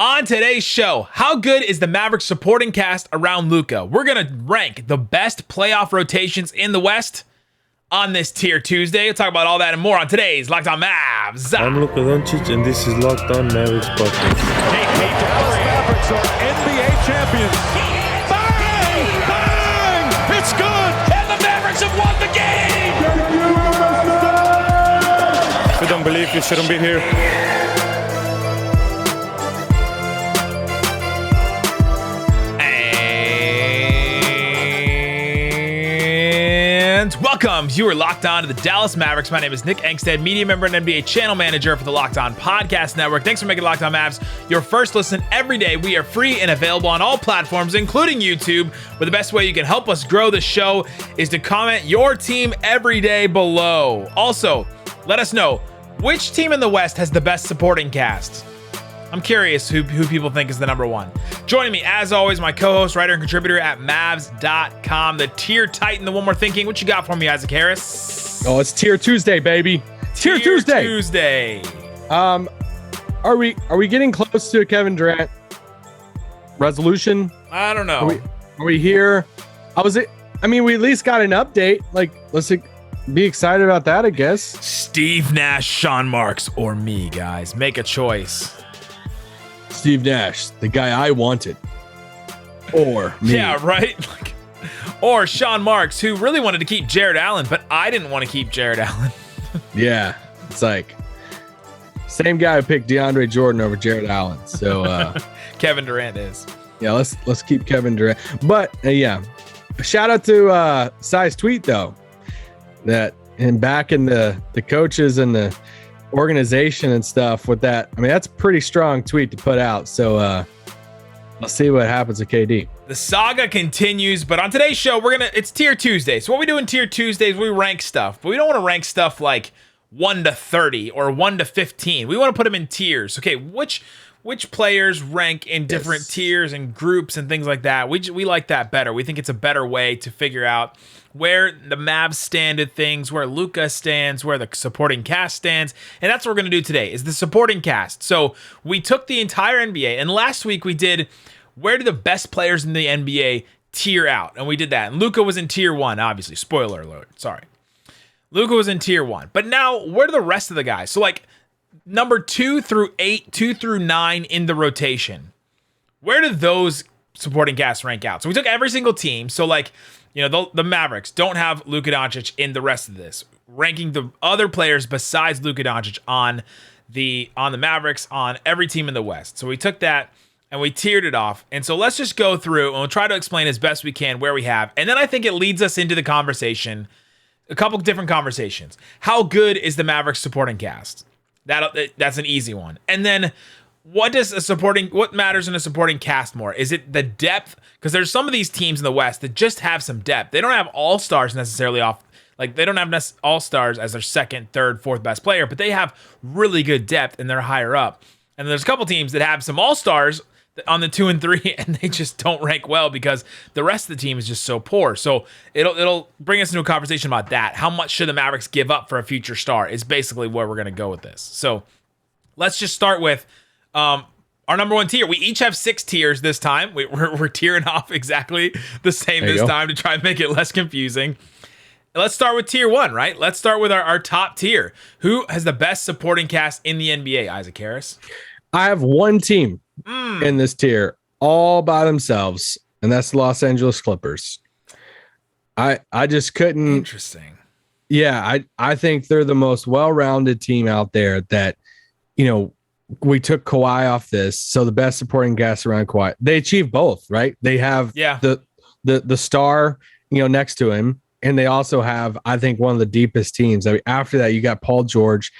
On today's show, how good is the Mavericks supporting cast around Luka? We're going to rank the best playoff rotations in the West on this Tier Tuesday. We'll talk about all that and more on today's Locked On Mavs. I'm Luka Doncic, and this is Locked On Mavericks podcast. Dallas Mavericks are NBA champions. Bang! Bang! It's good! And the Mavericks have won the game! If you don't believe, you shouldn't be here. Welcome. You are locked on to the Dallas Mavericks. My name is Nick Angstadt, media member and NBA channel manager for the Locked On Podcast Network. Thanks for making Locked On Mavs your first listen every day. We are free and available on all platforms, including YouTube. But the best way you can help us grow the show is to comment your team every day below. Also, let us know which team in the West has the best supporting cast. I'm curious who people think is the number one. Joining me, as always, my co-host, writer, and contributor at Mavs.com, the tier titan, the one more thinking. What you got for me, Isaac Harris? Oh, it's Tier Tuesday, baby. Tier Tuesday. Are we getting close to a Kevin Durant resolution? I don't know. Are we here? We at least got an update. Like, let's be excited about that, I guess. Steve Nash, Sean Marks, or me, guys. Make a choice. Steve Nash, the guy I wanted. Or me. Yeah, right? Or Sean Marks, who really wanted to keep Jared Allen, but I didn't want to keep Jared Allen. Yeah, it's like same guy who picked DeAndre Jordan over Jared Allen. So Kevin Durant is. Yeah, let's keep Kevin Durant. But yeah, shout out to Si's tweet though, that and back in the coaches and the organization and stuff with that. I mean, that's a pretty strong tweet to put out. So let's see what happens with KD. The saga continues, but on today's show, it's Tier Tuesday. So what we do in Tier Tuesdays, we rank stuff, but we don't want to rank stuff like 1 to 30 or 1 to 15. We want to put them in tiers. Okay, which players rank in different tiers and groups and things like that. We like that better. We think it's a better way to figure out where the Mavs stand at things, where Luka stands, where the supporting cast stands. And that's what we're going to do today, is the supporting cast. So we took the entire NBA, and last week we did where do the best players in the NBA tier out? And we did that. And Luka was in Tier 1, obviously. Spoiler alert. Sorry. Luka was in Tier 1. But now, where do the rest of the guys? So, like, number 2 through 8, 2 through 9 in the rotation, where do those supporting casts rank out? So we took every single team. So, like, you know, the Mavericks don't have Luka Doncic in the rest of this, ranking the other players besides Luka Doncic on the Mavericks on every team in the West. So we took that and we tiered it off. And so let's just go through and we'll try to explain as best we can where we have. And then I think it leads us into the conversation, a couple different conversations. How good is the Mavericks supporting cast? That's an easy one. And then what matters in a supporting cast more? Is it the depth? Because there's some of these teams in the West that just have some depth. They don't have all-stars necessarily they don't have all-stars as their second, third, fourth best player, but they have really good depth and they're higher up. And there's a couple teams that have some all-stars on the 2 and 3, and they just don't rank well because the rest of the team is just so poor. So it'll bring us into a conversation about that. How much should the Mavericks give up for a future star is basically where we're going to go with this. So let's just start with our number one tier. We each have 6 tiers this time. We're tiering off exactly the same this time to try and make it less confusing. Let's start with Tier 1, right? Let's start with our top tier. Who has the best supporting cast in the NBA, Isaac Harris? I have one team in this tier all by themselves, and that's the Los Angeles Clippers. I just couldn't. Interesting. Yeah, I think they're the most well-rounded team out there that, you know, we took Kawhi off this, so the best supporting cast around Kawhi. They achieve both, right? They have the star, you know, next to him, and they also have, I think, one of the deepest teams. I mean, after that, you got Paul George,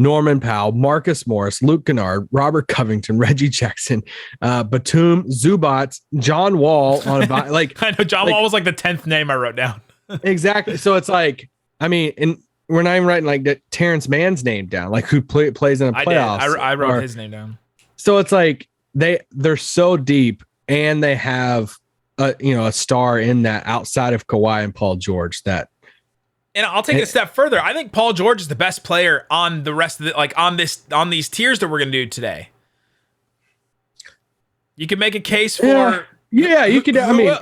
Norman Powell, Marcus Morris, Luke Kennard, Robert Covington, Reggie Jackson, Batum, Zubac, John Wall on a like. I know John Wall was like the 10th name I wrote down. Exactly. So it's like, I mean, and we're not even writing like Terrence Mann's name down, like who plays in a playoffs. I wrote his name down. So it's like they're so deep, and they have a star in that outside of Kawhi and Paul George that. And I'll take it a step further. I think Paul George is the best player on the rest of the on these tiers that we're gonna do today. You could make a case for you could. I mean,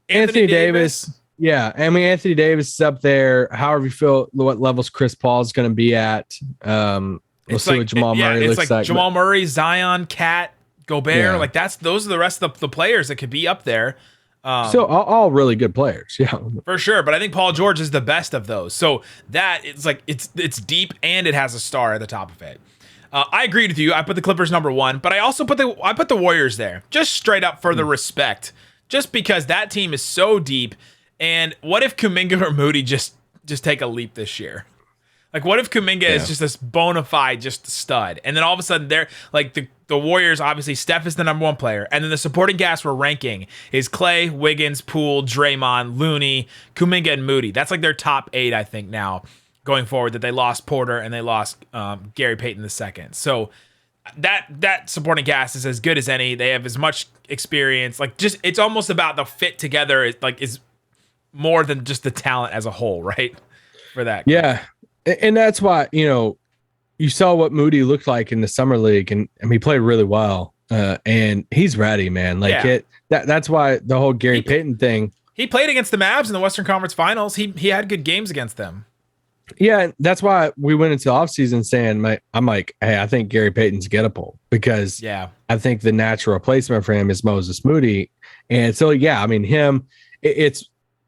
Anthony Davis. Yeah, I mean Anthony Davis is up there. However you feel, what levels Chris Paul is going to be at. We'll see what Jamal Murray looks like. Jamal Murray, Zion, Cat, Gobert. Like those are the rest of the players that could be up there. So all really good players, yeah, for sure. But I think Paul George is the best of those. So that it's deep and it has a star at the top of it. I agreed with you. I put the Clippers number 1, but I also put the Warriors there, just straight up for the respect, just because that team is so deep. And what if Kuminga or Moody just take a leap this year? Like, what if Kuminga is just this bona fide just stud, and then all of a sudden they're like the Warriors. Obviously, Steph is the number 1 player, and then the supporting cast we're ranking is Klay, Wiggins, Poole, Draymond, Looney, Kuminga, and Moody. That's like their top 8, I think, now going forward. That they lost Porter and they lost Gary Payton II. So that supporting cast is as good as any. They have as much experience. Like, just it's almost about the fit together. Is more than just the talent as a whole, right? For that. Yeah. And that's why, you saw what Moody looked like in the summer league, and he played really well. And he's ready, man. That's why the whole Gary Payton thing. He played against the Mavs in the Western Conference Finals. He had good games against them. Yeah, that's why we went into the offseason saying, I'm like, hey, I think Gary Payton's gettable, because I think the natural replacement for him is Moses Moody. And so, I mean, him,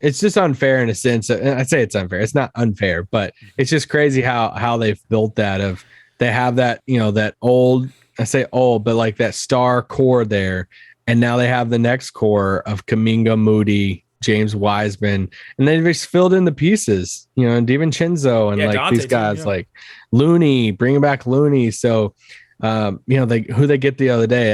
it's just unfair in a sense. And I say it's unfair. It's not unfair, but it's just crazy how they've built that. They have that, that old, I say old, but like that star core there. And now they have the next core of Kuminga, Moody, James Wiseman, and they just filled in the pieces, and DiVincenzo and like these guys like Looney, bringing back Looney. So, who they get the other day,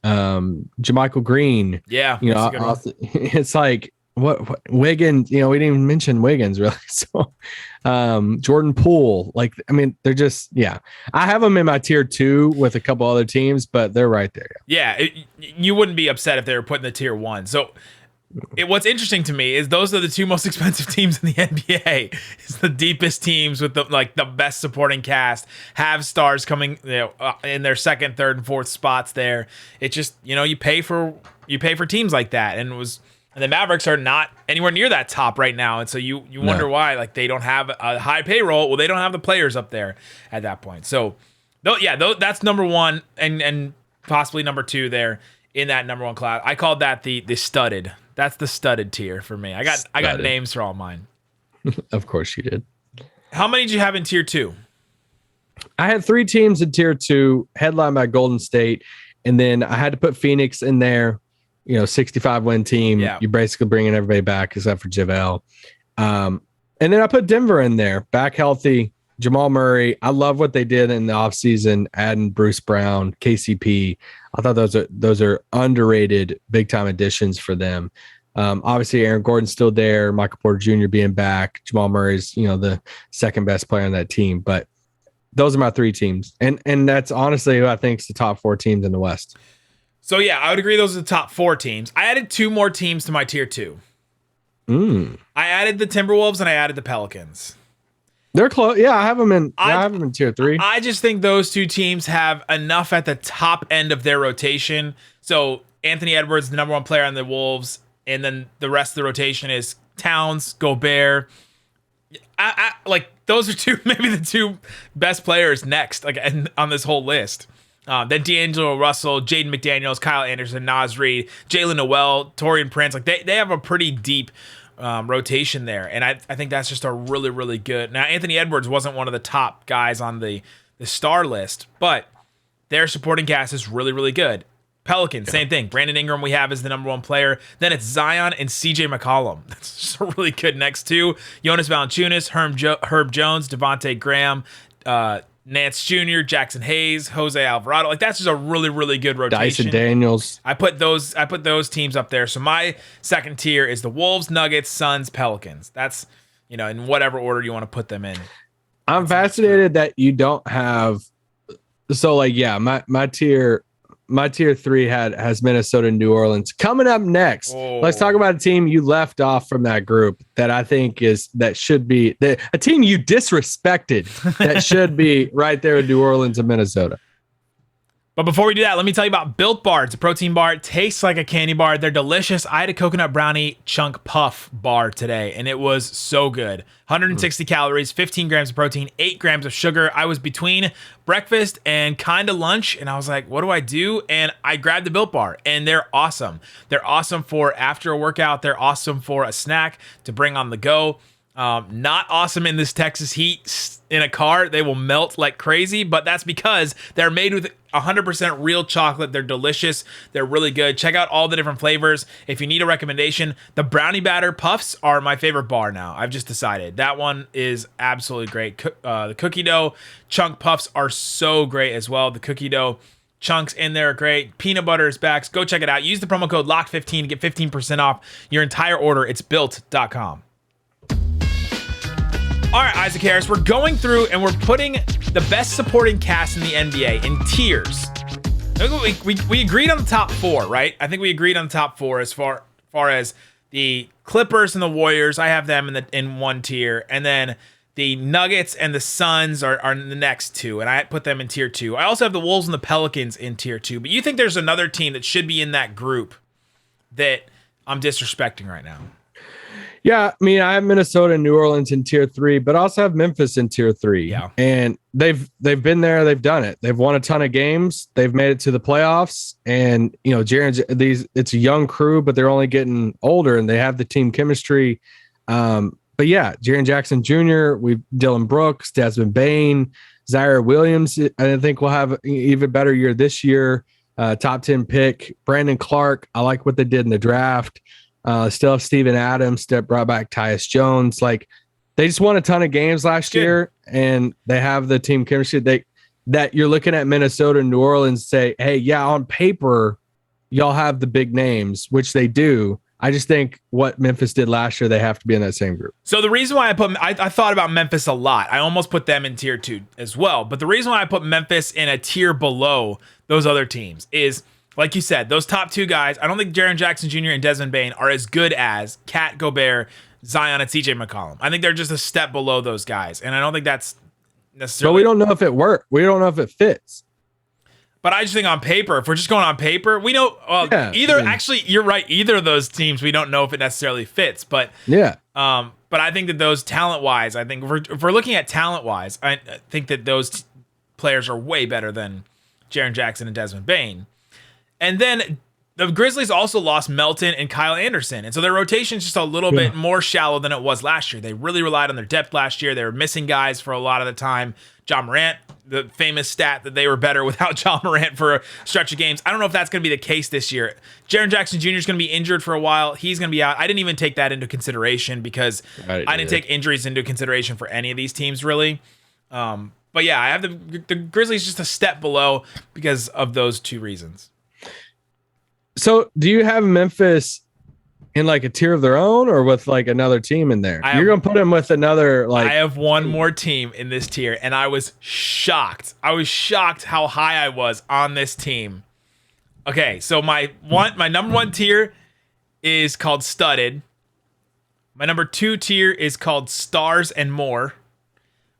JaMychal Green. Yeah. It's like, what Wiggins, we didn't even mention Wiggins really. So Jordan Poole, like, I mean, they're just, I have them in my tier 2 with a couple other teams, but they're right there. You wouldn't be upset if they were put in the tier 1. So what's interesting to me is those are the 2 most expensive teams in the NBA. It's the deepest teams with the best supporting cast, have stars coming in their second, third, and fourth spots there. It just, you pay for teams like that. And the Mavericks are not anywhere near that top right now. And so you wonder why, like, they don't have a high payroll. Well, they don't have the players up there at that point. So, that's number 1 and possibly number 2 there in that number 1 class. I called that the studded. That's the studded tier for me. I got names for all mine. Of course you did. How many did you have in tier 2? I had 3 teams in tier 2, headlined by Golden State. And then I had to put Phoenix in there. 65 win team. Yeah. You're basically bringing everybody back except for JaVale. And then I put Denver in there, back healthy. Jamal Murray. I love what they did in the offseason, adding Bruce Brown, KCP. I thought those are underrated big time additions for them. Obviously, Aaron Gordon's still there. Michael Porter Jr. being back. Jamal Murray's the second best player on that team. But those are my 3 teams, and that's honestly who I think is the top 4 teams in the West. So, I would agree those are the top 4 teams. I added 2 more teams to my tier 2. I added the Timberwolves and I added the Pelicans. They're close. Yeah, I have them in tier 3. I just think those 2 teams have enough at the top end of their rotation. So, Anthony Edwards, the number 1 player on the Wolves, and then the rest of the rotation is Towns, Gobert. I like those are maybe the 2 best players next, like on this whole list. Then D'Angelo Russell, Jaden McDaniels, Kyle Anderson, Naz Reid, Jalen Noel, Torian Prince. Like they have a pretty deep rotation there. And I think that's just a really, really good. Now, Anthony Edwards wasn't one of the top guys on the star list, but their supporting cast is really, really good. Pelicans, same thing. Brandon Ingram we have as the number 1 player. Then it's Zion and CJ McCollum. That's just a really good next 2. Jonas Valanciunas, Herb Jones, Devontae Graham, Nance Jr., Jackson Hayes, Jose Alvarado. Like that's just a really, really good rotation. Dyson Daniels. I put those teams up there. So my second tier is the Wolves, Nuggets, Suns, Pelicans. That's in whatever order you want to put them in. I'm fascinated that you don't have. So my tier 3 has Minnesota and New Orleans. Coming up next, let's talk about a team you left off from that group that I think should be a team you disrespected that should be right there in New Orleans and Minnesota. But before we do that, let me tell you about Built Bar. It's a protein bar. It tastes like a candy bar. They're delicious. I had a coconut brownie chunk puff bar today, and it was so good. 160 calories, 15 grams of protein, 8 grams of sugar. I was between breakfast and kind of lunch, and I was like, what do I do? And I grabbed the Built Bar, and they're awesome. They're awesome for after a workout. They're awesome for a snack to bring on the go. Not awesome in this Texas heat in a car. They will melt like crazy, but that's because they're made with 100% real chocolate. They're delicious. They're really good. Check out all the different flavors. If you need a recommendation, the brownie batter puffs are my favorite bar now. I've just decided that one is absolutely great. The cookie dough chunk puffs are so great as well. The cookie dough chunks in there are great. Peanut butter is back. Go check it out. Use the promo code LOCK15 to get 15% off your entire order. It's built.com. All right, Isaac Harris, we're going through and we're putting the best supporting cast in the NBA in tiers. We agreed on the top 4, right? I think we agreed on the top 4 as far as the Clippers and the Warriors. I have them in one tier, and then the Nuggets and the Suns are in the next 2, and I put them in tier 2. I also have the Wolves and the Pelicans in tier 2, but you think there's another team that should be in that group that I'm disrespecting right now? Yeah, I mean, I have Minnesota and New Orleans in tier 3, but I also have Memphis in tier 3. Yeah. And they've been there, they've done it. They've won a ton of games, they've made it to the playoffs, and it's a young crew, but they're only getting older and they have the team chemistry. But yeah, Jaren Jackson Jr., Dylan Brooks, Desmond Bane, Zaire Williams, I think will have an even better year this year. Top 10 pick, Brandon Clark. I like what they did in the draft. Still have Steven Adams that brought back Tyus Jones. Like, they just won a ton of games last year, and they have the team chemistry. That you're looking at Minnesota and New Orleans, say, hey, yeah, on paper, y'all have the big names, which they do. I just think what Memphis did last year, they have to be in that same group. So the reason why I thought about Memphis a lot. I almost put them in tier 2 as well. But the reason why I put Memphis in a tier below those other teams is, like you said, those top 2 guys, I don't think Jaren Jackson Jr. and Desmond Bane are as good as Cat, Gobert, Zion, and CJ McCollum. I think they're just a step below those guys. And I don't think that's necessarily... But we don't know if it worked. We don't know if it fits. But I just think on paper, if we're just going on paper, we know actually, you're right. Either of those teams, we don't know if it necessarily fits. But yeah. But I think that those talent-wise, I think if we're looking at talent-wise, I think that those players are way better than Jaren Jackson and Desmond Bane. And then the Grizzlies also lost Melton and Kyle Anderson. And so their rotation is just a little bit more shallow than it was last year. They really relied on their depth last year. They were missing guys for a lot of the time. Ja Morant, the famous stat that they were better without Ja Morant for a stretch of games. I don't know if that's going to be the case this year. Jaren Jackson Jr. is going to be injured for a while. He's going to be out. I didn't even take that into consideration because I didn't take injuries into consideration for any of these teams, really. But yeah, I have the Grizzlies just a step below because of those 2 reasons. So do you have Memphis in like a tier of their own or with like another team in there? You're going to put them with another, like... I have one more team in this tier, and I was shocked. I was shocked how high I was on this team. Okay, so my number 1 tier is called Studded. My number 2 tier is called Stars and More.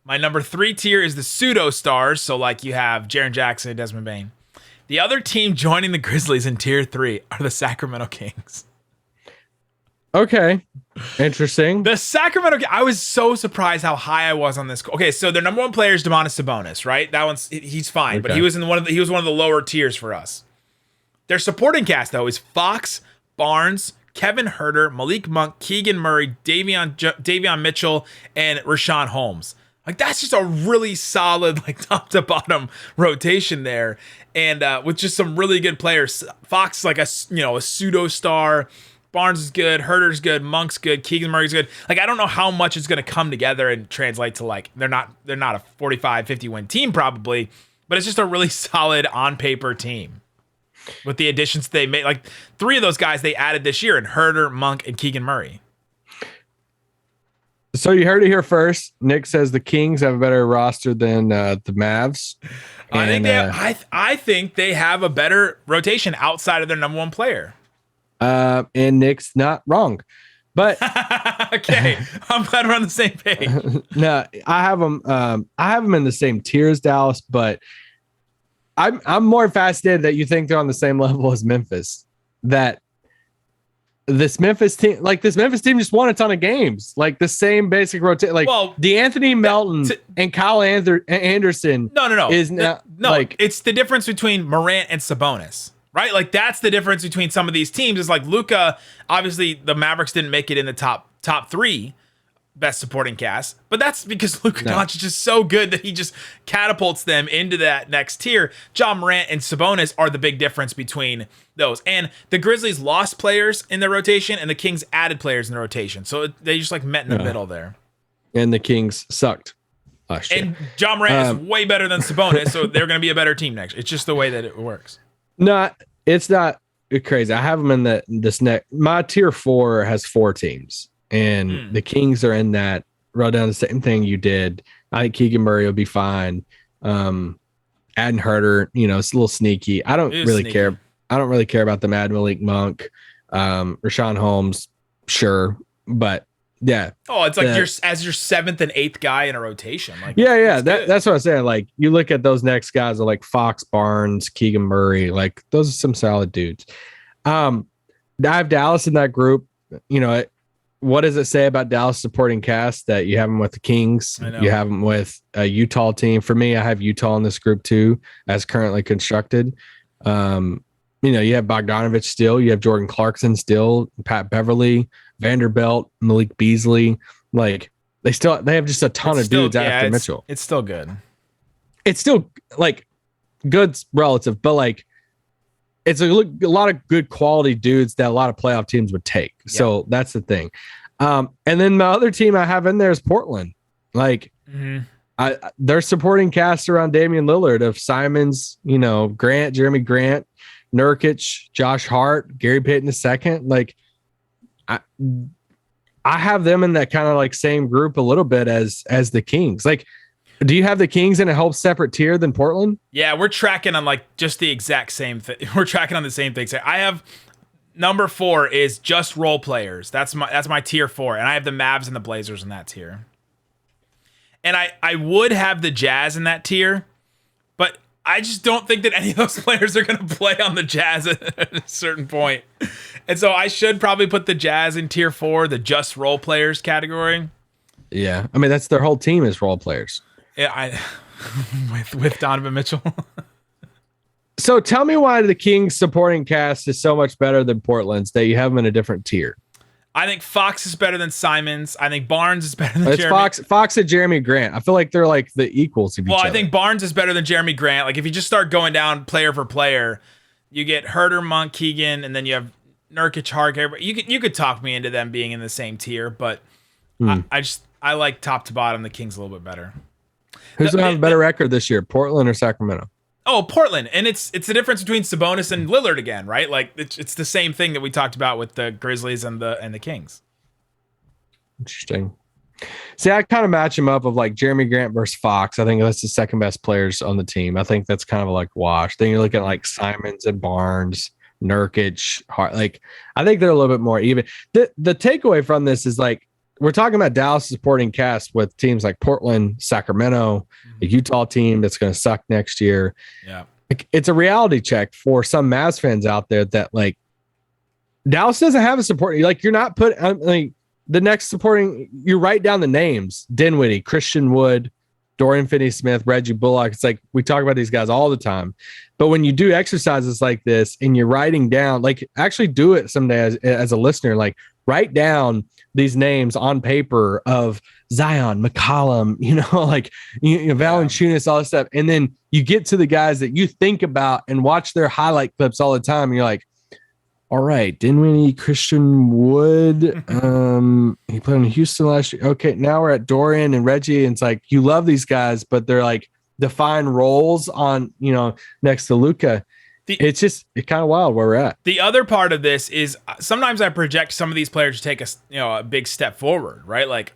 My number 3 tier is the Pseudo Stars, so like you have Jaren Jackson and Desmond Bane. The other team joining the Grizzlies in tier 3 are the Sacramento Kings. Okay. Interesting. The Sacramento Kings, I was so surprised how high I was on this. Okay, so their number 1 player is Domantas Sabonis, right? He's fine, but he was one of the lower tiers for us. Their supporting cast though is Fox, Barnes, Kevin Huerter, Malik Monk, Keegan Murray, Davion Mitchell, and Rashawn Holmes. Like, that's just a really solid, like, top to bottom rotation there. And with just some really good players. Fox is like a pseudo star. Barnes is good. Herter's good. Monk's good. Keegan Murray's good. Like, I don't know how much it's going to come together and translate to, like, they're not a 45, 50 win team probably, but it's just a really solid on paper team with the additions they made. Like, 3 of those guys they added this year, and Huerter, Monk, and Keegan Murray. So you heard it here first. Nick says the Kings have a better roster than the Mavs. I think they have a better rotation outside of their number 1 player. And Nick's not wrong, but okay, I'm glad we're on the same page. No, I have them. I have them in the same tier as Dallas, but I'm more fascinated that you think they're on the same level as Memphis. That this Memphis team just won a ton of games. Like the same basic rotation. Like DeAnthony Melton and Kyle Anderson. No. Is not like it's the difference between Morant and Sabonis. Right? Like that's the difference between some of these teams. Is like Luka, obviously the Mavericks didn't make it in the top 3 best supporting cast, but that's because Luka Doncic is so good that he just catapults them into that next tier. John Morant and Sabonis are the big difference between those. And the Grizzlies lost players in their rotation and the Kings added players in the rotation. So they just like met in the middle there. And the Kings sucked last year. And John Morant is way better than Sabonis, so they're going to be a better team next. It's just the way that it works. No, it's not crazy. I have them in this next. My tier 4 has 4 teams, and the Kings are in that. Wrote down the same thing you did. I think Keegan Murray will be fine. Adding Herter, it's a little sneaky. I don't really care. I don't really care about them adding Malik Monk, Rashawn Holmes, sure, but yeah. Oh, it's like you're as your 7th and 8th guy in a rotation. Like that's what I'm saying. Like you look at those next guys are like Fox, Barnes, Keegan Murray. Like those are some solid dudes. I have Dallas in that group. What does it say about Dallas supporting cast that you have them with the Kings? You have them with a Utah team. For me, I have Utah in this group too, as currently constructed. You have Bogdanovich still. You have Jordan Clarkson still, Pat Beverly, Vanderbilt, Malik Beasley. Like they have just a ton of dudes after Mitchell. It's still good. It's still like good's relative, but like it's a lot of good quality dudes that a lot of playoff teams would take. Yep. So that's the thing. And then my other team I have in there is Portland. Like they're supporting cast around Damian Lillard of Simons, Grant, Jeremy Grant, Nurkic, Josh Hart, Gary Payton II. Like I have them in that kind of like same group a little bit as the Kings. Like, do you have the Kings in a whole separate tier than Portland? Yeah, we're tracking on like just the exact same thing. We're tracking on the same things. I have number 4 is just role players. That's my tier 4, and I have the Mavs and the Blazers in that tier. And I would have the Jazz in that tier, but I just don't think that any of those players are going to play on the Jazz at a certain point. And so I should probably put the Jazz in tier 4, the just role players category. Yeah, I mean that's their whole team is role players. Yeah, with Donovan Mitchell. So tell me why the Kings supporting cast is so much better than Portland's that you have them in a different tier. I think Fox is better than Simons. I think Barnes is better than Jeremy. Fox and Jeremy Grant. I feel like they're like the equals of each other. I think Barnes is better than Jeremy Grant. Like if you just start going down player for player, you get Herter, Monk, Keegan, and then you have Nurkic, Hart. You could talk me into them being in the same tier, but I like top to bottom the Kings a little bit better. Who's going to have a better record this year, Portland or Sacramento? Oh, Portland. And it's the difference between Sabonis and Lillard again, right? Like it's the same thing that we talked about with the Grizzlies and the Kings. Interesting. See, I kind of match him up of like Jeremy Grant versus Fox. I think that's the second best players on the team. I think that's kind of like wash. Then you're looking at like Simons and Barnes, Nurkic, Hart. Like I think they're a little bit more even. The takeaway from this is like we're talking about Dallas supporting cast with teams like Portland, Sacramento, a Utah team that's going to suck next year. Yeah. Like, it's a reality check for some Mavs fans out there that like Dallas doesn't have a support. Like you're not the next supporting, you write down the names, Dinwiddie, Christian Wood, Dorian Finney-Smith, Reggie Bullock. It's like, we talk about these guys all the time, but when you do exercises like this and you're writing down, like actually do it someday as a listener, like write down these names on paper of Zion, McCollum, Valanciunas, all this stuff. And then you get to the guys that you think about and watch their highlight clips all the time. And you're like, all right, Dinwiddie, Christian Wood, he played in Houston last year. Okay, now we're at Dorian and Reggie. And it's like, you love these guys, but they're like defined roles on, next to Luka. It's kind of wild where we're at. The other part of this is sometimes I project some of these players to take a big step forward, right? Like,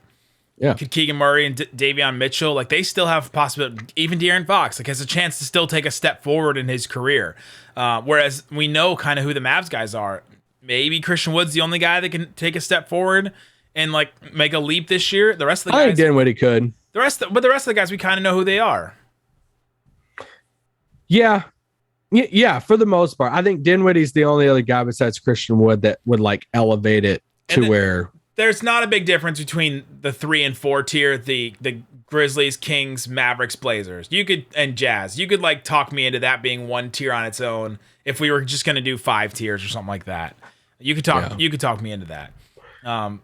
Keegan Murray and Davion Mitchell, like they still have possibility. Even De'Aaron Fox, like has a chance to still take a step forward in his career. Whereas we know kind of who the Mavs guys are. Maybe Christian Wood's the only guy that can take a step forward and like make a leap this year. The rest of the guys, I think Dinwiddie could. But the rest of the guys, we kind of know who they are. Yeah. Yeah, for the most part. I think Dinwiddie's the only other guy besides Christian Wood that would like elevate it to where there's not a big difference between the 3 and 4 tier, the Grizzlies, Kings, Mavericks, Blazers. And Jazz. You could like talk me into that being one tier on its own if we were just going to do 5 tiers or something like that. You could talk me into that.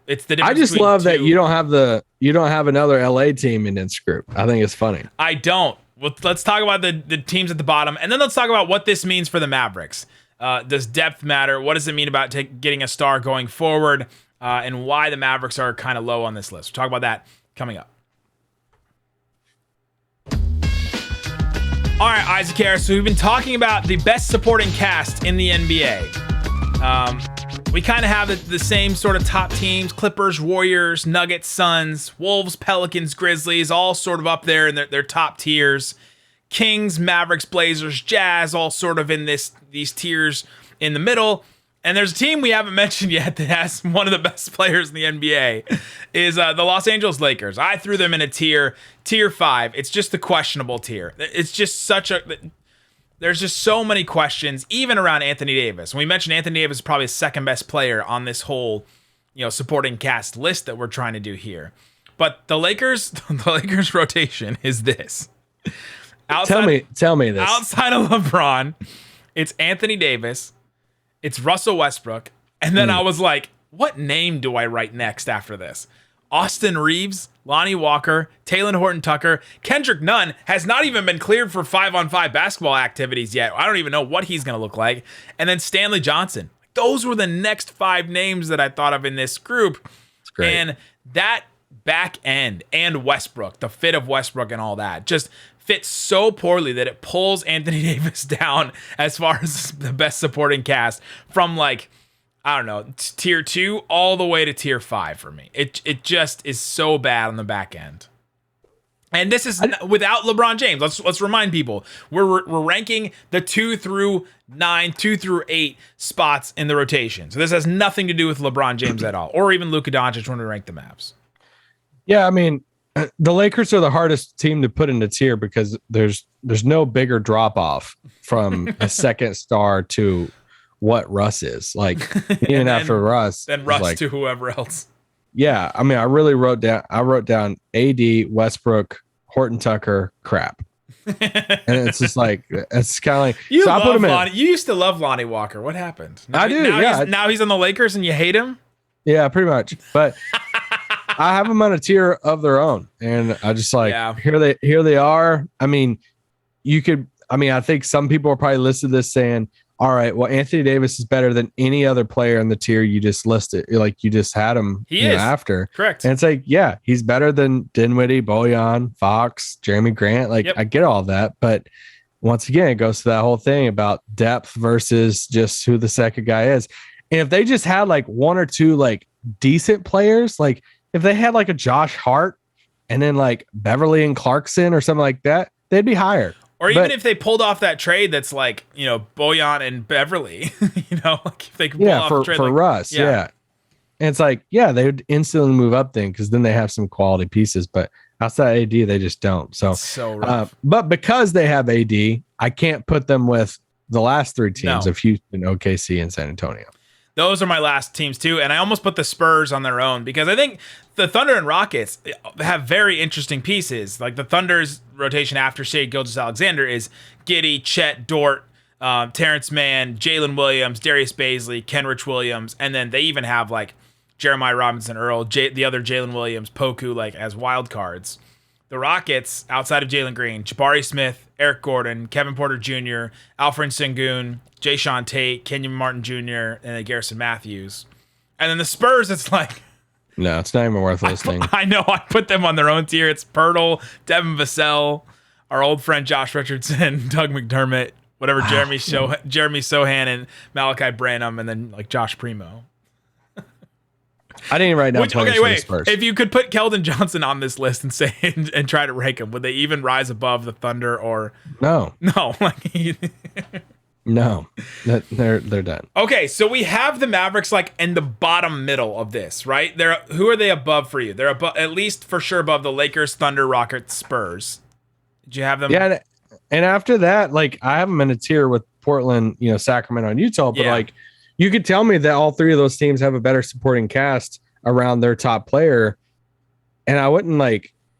It's the difference. I just love that you don't have another LA team in this group. I think it's funny. I don't. Well, let's talk about the teams at the bottom, and then let's talk about what this means for the Mavericks. Does depth matter? What does it mean about getting a star going forward? And why the Mavericks are kind of low on this list. We'll talk about that coming up. All right, Isaac Harris. So we've been talking about the best supporting cast in the NBA. We kind of have the same sort of top teams: Clippers, Warriors, Nuggets, Suns, Wolves, Pelicans, Grizzlies, all sort of up there in their top tiers. Kings, Mavericks, Blazers, Jazz, all sort of in these tiers in the middle. And there's a team we haven't mentioned yet that has one of the best players in the NBA, is the Los Angeles Lakers. I threw them in a tier 5. It's just the questionable tier. It's just there's just so many questions, even around Anthony Davis. And we mentioned Anthony Davis is probably the second best player on this whole, supporting cast list that we're trying to do here. But the Lakers rotation is this. Tell me this. Outside of LeBron, it's Anthony Davis, it's Russell Westbrook, and then I was like, what name do I write next after this? Austin Reeves, Lonnie Walker, Talen Horton-Tucker, Kendrick Nunn has not even been cleared for 5-on-5 basketball activities yet. I don't even know what he's going to look like. And then Stanley Johnson. Those were the next 5 names that I thought of in this group. That's great. And that back end and Westbrook, the fit of Westbrook and all that, just fits so poorly that it pulls Anthony Davis down as far as the best supporting cast from tier 2 all the way to tier 5 for me. It just is so bad on the back end. And this is without LeBron James. Let's remind people, we're ranking the 2 through 9, 2 through 8 spots in the rotation. So this has nothing to do with LeBron James at all, or even Luka Doncic when we rank the Mavs. Yeah, I mean, the Lakers are the hardest team to put in the tier because there's no bigger drop off from a second star to what Russ is like. Even after Russ, then Russ to whoever else. Yeah, I mean, I wrote down AD, Westbrook, Horton-Tucker, crap, and it's just like it's kind of like you. So I put him in. You used to love Lonnie Walker. What happened? I do. Now he's on the Lakers, and you hate him. Yeah, pretty much. But I have them on a tier of their own, and I just here they are. I mean, I think some people are probably listed this saying, all right, well, Anthony Davis is better than any other player in the tier you just listed. Like you just had him after. Correct. And it's like, yeah, he's better than Dinwiddie, Bojan, Fox, Jeremy Grant. I get all that. But once again, it goes to that whole thing about depth versus just who the second guy is. And if they just had one or two decent players, if they had a Josh Hart and then Beverly and Clarkson or something like that, they'd be higher. Or even if they pulled off that trade that's Bojan and Beverly, if they could pull off a trade for Russ. Yeah. And it's they would instantly move up then because then they have some quality pieces. But outside AD, they just don't. So rough. But because they have AD, I can't put them with the last 3 teams of Houston, OKC, and San Antonio. Those are my last teams too, and I almost put the Spurs on their own because I think the Thunder and Rockets have very interesting pieces. Like the Thunder's rotation after Shea Gilgeous-Alexander is Giddey, Chet, Dort, Terrence Mann, Jalen Williams, Darius Baisley, Kenrich Williams, and then they even have Jeremiah Robinson Earl, the other Jalen Williams, Poku as wild cards. The Rockets, outside of Jalen Green, Jabari Smith, Eric Gordon, Kevin Porter Jr., Alperen Sengun, Jayshawn Tate, Kenyon Martin Jr., and then Garrison Matthews. And then the Spurs, it's no, it's not even worth listing. I know. I put them on their own tier. It's Pirtle, Devin Vassell, our old friend Josh Richardson, Doug McDermott, whatever, Jeremy Sohan, and Malachi Branham, and then Josh Primo. I didn't write down players for the Spurs. If you could put Keldon Johnson on this list and say and try to rank them, would they even rise above the Thunder or no? No, no, they're done. Okay, so we have the Mavericks in the bottom middle of this, right? Who are they above for you? They're above, at least for sure above the Lakers, Thunder, Rockets, Spurs. Did you have them? Yeah, And after that, like I have them in a tier with Portland, Sacramento and Utah, but like you could tell me that all three of those teams have a better supporting cast around their top player. And I wouldn't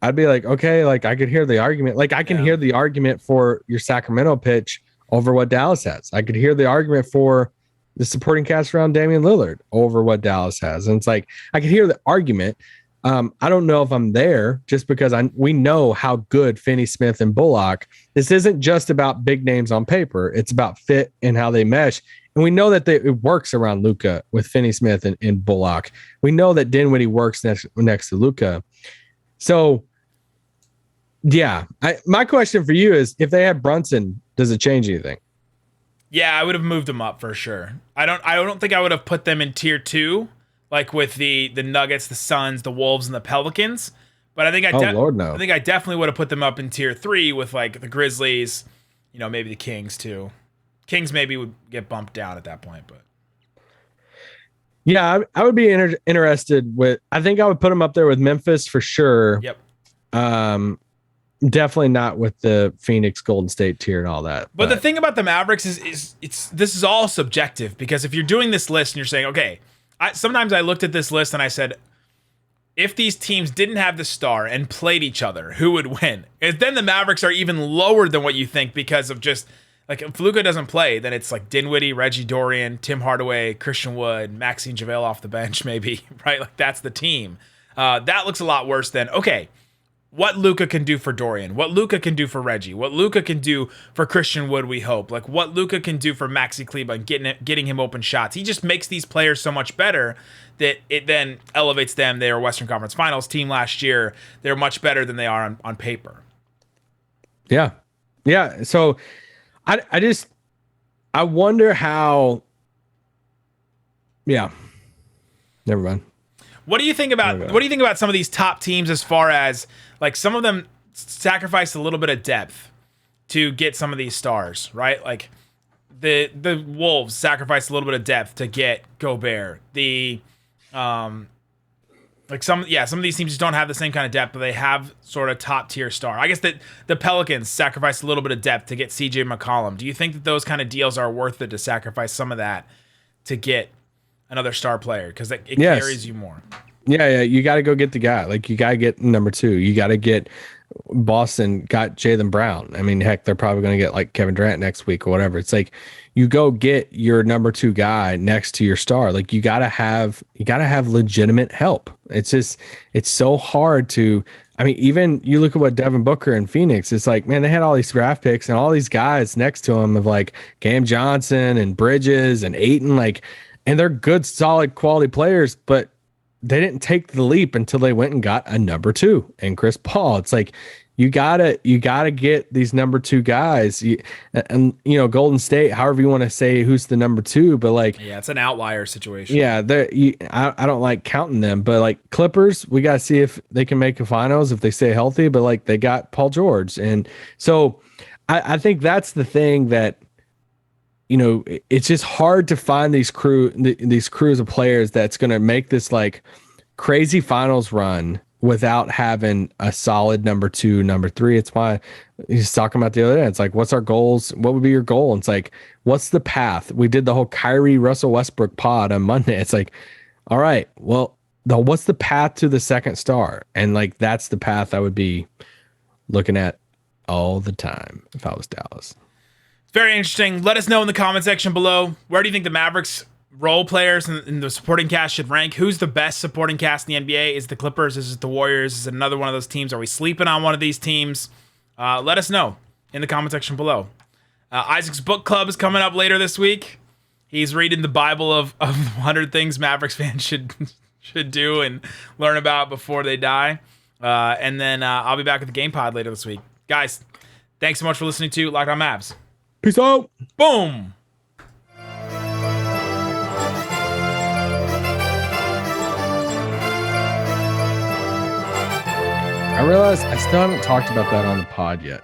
I'd be like, okay, like I could hear the argument. Like I can hear the argument for your Sacramento pitch over what Dallas has. I could hear the argument for the supporting cast around Damian Lillard over what Dallas has. And it's like, I could hear the argument. I don't know if I'm there just because we know how good Finney-Smith and Bullock. This isn't just about big names on paper. It's about fit and how they mesh. And we know that it works around Luka with Finney-Smith and Bullock. We know that Dinwiddie works next to Luka. So, yeah, my question for you is, if they had Brunson, does it change anything? Yeah, I would have moved them up for sure. I don't think I would have put them in tier 2. Like with the Nuggets, the Suns, the Wolves, and the Pelicans. But I think Lord, no. I think I definitely would have put them up in tier 3 with like the Grizzlies, maybe the Kings too. Kings maybe would get bumped down at that point, but yeah, I would be interested with. I think I would put them up there with Memphis for sure. Yep. Definitely not with the Phoenix, Golden State tier and all that. But the thing about the Mavericks is this is all subjective, because if you're doing this list and you're saying, okay. Sometimes I looked at this list and I said, if these teams didn't have the star and played each other, who would win? And then the Mavericks are even lower than what you think, because of just like, if Luka doesn't play, then it's like Dinwiddie, Reggie Dorian, Tim Hardaway, Christian Wood, Maxi and JaVale off the bench, maybe, right? Like that's the team. That looks a lot worse than, okay, what Luka can do for Dorian, what Luka can do for Reggie, what Luka can do for Christian Wood, we hope. Like what Luka can do for Maxi Kleber and getting him open shots. He just makes these players so much better that it then elevates them. They were Western Conference Finals team last year. They're much better than they are on paper. Yeah. Yeah. So I wonder how. Yeah. Never mind. What do you think about some of these top teams, as far as like some of them sacrificed a little bit of depth to get some of these stars, right? Like the Wolves sacrificed a little bit of depth to get Gobert. Some of these teams just don't have the same kind of depth, but they have sort of top tier star. I guess that the Pelicans sacrificed a little bit of depth to get CJ McCollum. Do you think that those kind of deals are worth it, to sacrifice some of that to get another star player, because it carries you more? Yeah, you got to go get the guy. Like you got to get number 2. You got to get Boston got Jaylen Brown. I mean, heck, they're probably going to get like Kevin Durant next week or whatever. It's like you go get your number 2 guy next to your star. Like you got to have legitimate help. It's so hard to. I mean, even you look at what Devin Booker and Phoenix. It's like, man, they had all these draft picks and all these guys next to him of like Cam Johnson and Bridges and Ayton, like. And they're good, solid, quality players, but they didn't take the leap until they went and got a number 2 and Chris Paul. It's like you gotta get these number 2 guys, and Golden State, however you want to say who's the number 2, but like it's an outlier situation. Yeah, I don't like counting them, but like Clippers, we gotta see if they can make the finals if they stay healthy. But like they got Paul George, and so I think that's the thing that. It's just hard to find these crews of players that's going to make this like crazy finals run without having a solid number 2, number 3. It's why he's talking about the other day. It's like, what's our goals? What would be your goal? And it's like, what's the path? We did the whole Kyrie Russell Westbrook pod on Monday. It's like, all right, well, what's the path to the second star? And like, that's the path I would be looking at all the time if I was Dallas. Very interesting. Let us know in the comment section below. Where do you think the Mavericks role players and the supporting cast should rank? Who's the best supporting cast in the NBA? Is it the Clippers? Is it the Warriors? Is it another one of those teams? Are we sleeping on one of these teams? Let us know in the comment section below. Isaac's book club is coming up later this week. He's reading the Bible of 100 things Mavericks fans should do and learn about before they die. And then I'll be back with the Game Pod later this week. Guys, thanks so much for listening to Locked On Mavs. Peace out. Boom. I realized I still haven't talked about that on the pod yet.